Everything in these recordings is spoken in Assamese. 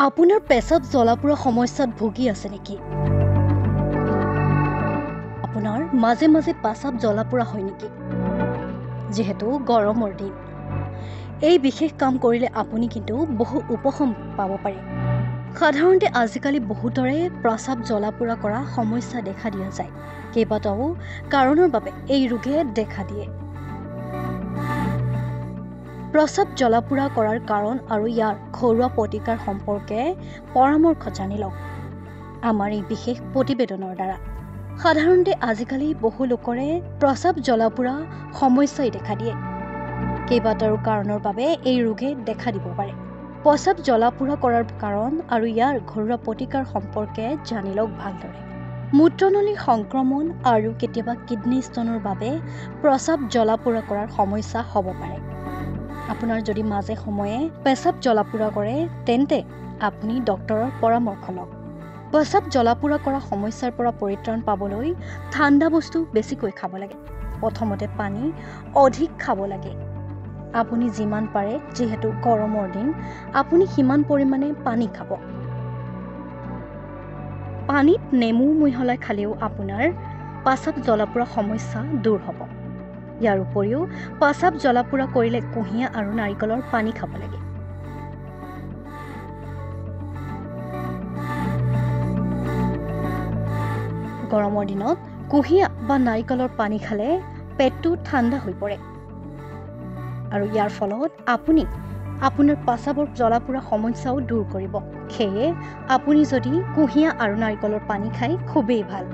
আপোনাৰ পেচাব জ্বলাপোৰা সমস্যাত ভুগি আছে নেকি? আপোনাৰ মাজে মাজে পেচাব জ্বলাপোৰা হয় নেকি? যেহেতু গৰমৰ দিন, এই বিশেষ কাম কৰিলে আপুনি কিন্তু বহু উপশম পাব পাৰে। সাধাৰণতে আজিকালি বহুতৰে পেচাব জ্বলাপোৰা কৰা সমস্যা দেখা দিয়া যায়। কেইবাটাও কাৰণৰ বাবে এই ৰোগে দেখা দিয়ে। প্ৰস্ৰাৱ জ্বলাপোৰা কৰাৰ কাৰণ আৰু ইয়াৰ ঘৰুৱা প্ৰতিকাৰ সম্পৰ্কে পৰামৰ্শ জানি লওক আমাৰ এই বিশেষ প্ৰতিবেদনৰ দ্বাৰা। সাধাৰণতে আজিকালি বহু লোকৰে প্ৰস্ৰাৱ জ্বলাপোৰা সমস্যাই দেখা দিয়ে। কেইবাটাও কাৰণৰ বাবে এই ৰোগে দেখা দিব পাৰে। প্ৰস্ৰাৱ জ্বলাপোৰা কৰাৰ কাৰণ আৰু ইয়াৰ ঘৰুৱা প্ৰতিকাৰ সম্পৰ্কে জানি লওক ভালদৰে। মূত্ৰনলীৰ সংক্ৰমণ আৰু কেতিয়াবা কিডনী ষ্টনৰ বাবে প্ৰস্ৰাৱ জ্বলাপোৰা কৰাৰ সমস্যা হ'ব পাৰে। আপোনাৰ যদি মাজে সময়ে পেচাব জ্বলাপোৰা কৰে তেন্তে আপুনি ডক্তৰৰ পৰামৰ্শ লওক। পেচাব জ্বলাপোৰা কৰা সমস্যাৰ পৰা পৰিত্ৰাণ পাবলৈ ঠাণ্ডা বস্তু বেছিকৈ খাব লাগে। প্ৰথমতে পানী অধিক খাব লাগে। আপুনি যিমান পাৰে, যিহেতু গৰমৰ দিন, আপুনি সিমান পৰিমাণে পানী খাব। পানীত নেমু মিহলাই খালেও আপোনাৰ পেচাব জ্বলাপোৰা সমস্যা দূৰ হ'ব। ইয়াৰ উপৰিও পেচাব জ্বলাপোৰা কৰিলে কুঁহিয়া আৰু নাৰিকলৰ পানী খাব লাগে। গৰমৰ দিনত কুঁহিয়া বা নাৰিকলৰ পানী খালে পেটটো ঠাণ্ডা হৈ পৰে আৰু ইয়াৰ ফলত আপুনি আপোনাৰ পেচাবৰ জ্বলাপোৰা সমস্যাও দূৰ কৰিব। সেয়ে আপুনি যদি কুঁহিয়া আৰু নাৰিকলৰ পানী খায় খুবেই ভাল।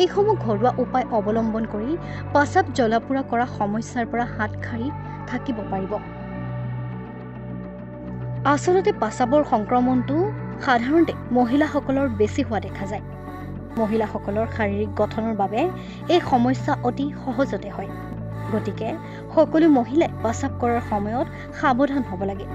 এইসমূহ ঘৰুৱা উপায় অৱলম্বন কৰি পেচাব জ্বলাপোৰা কৰা সমস্যাৰ পৰা হাত সাৰি থাকিব পাৰিব। আচলতে পেচাবৰ সংক্ৰমণটো সাধাৰণতে মহিলাসকলৰ বেছি হোৱা দেখা যায়। মহিলাসকলৰ শাৰীৰিক গঠনৰ বাবে এই সমস্যা অতি সহজতে হয়। গতিকে সকলো মহিলাই পেচাব কৰাৰ সময়ত সাৱধান হ'ব লাগে।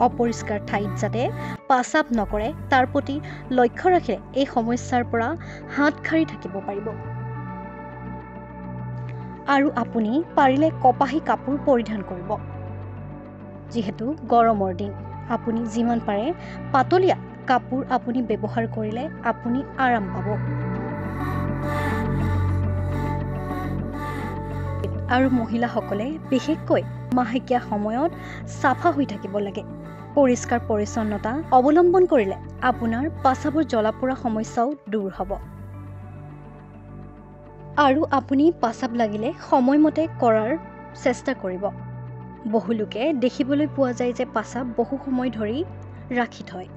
অপৰিষ্কাৰ ঠাইত যাতে পেচাব নকৰে তাৰ প্ৰতি লক্ষ্য ৰাখিলে এই সমস্যাৰ পৰা হাত সাৰি থাকিব পাৰিব। আৰু আপুনি পাৰিলে কপাহী কাপোৰ পৰিধান কৰিব। যিহেতু গৰমৰ দিন, আপুনি যিমান পাৰে পাতলীয়া কাপোৰ আপুনি ব্যৱহাৰ কৰিলে আপুনি আৰাম পাব। আৰু মহিলাসকলে বিশেষকৈ মাহেকীয়া সময়ত চাফা হৈ থাকিব লাগে। পৰিষ্কাৰ পৰিচ্ছন্নতা অৱলম্বন কৰিলে আপোনাৰ পেচাবৰ জ্বলাপোৰা সমস্যাও দূৰ হ'ব। আৰু আপুনি পেচাব লাগিলে সময়মতে কৰাৰ চেষ্টা কৰিব। বহু লোকে দেখিবলৈ পোৱা যায় যে পেচাব বহু সময় ধৰি ৰাখি থয়।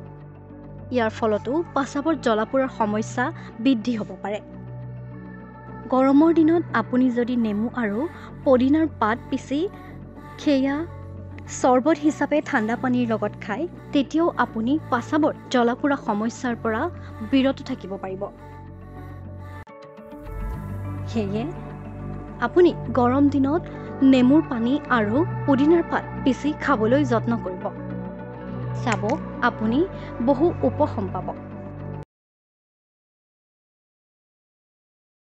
ইয়াৰ ফলতো পেচাবৰ জ্বলাপোৰাৰ সমস্যা বৃদ্ধি হ'ব পাৰে। গৰমৰ দিনত আপুনি যদি নেমু আৰু পদিনাৰ পাত পিচি সেয়া চৰ্বত হিচাপে ঠাণ্ডা পানীৰ লগত খায়, তেতিয়াও আপুনি পেচাবৰ জ্বলাপোৰা সমস্যাৰ পৰা বিৰত থাকিব পাৰিব। সেয়ে আপুনি গৰম দিনত নেমুৰ পানী আৰু পুদিনাৰ পাত পিচি খাবলৈ যত্ন কৰিব। চাব আপুনি বহু উপশম পাব।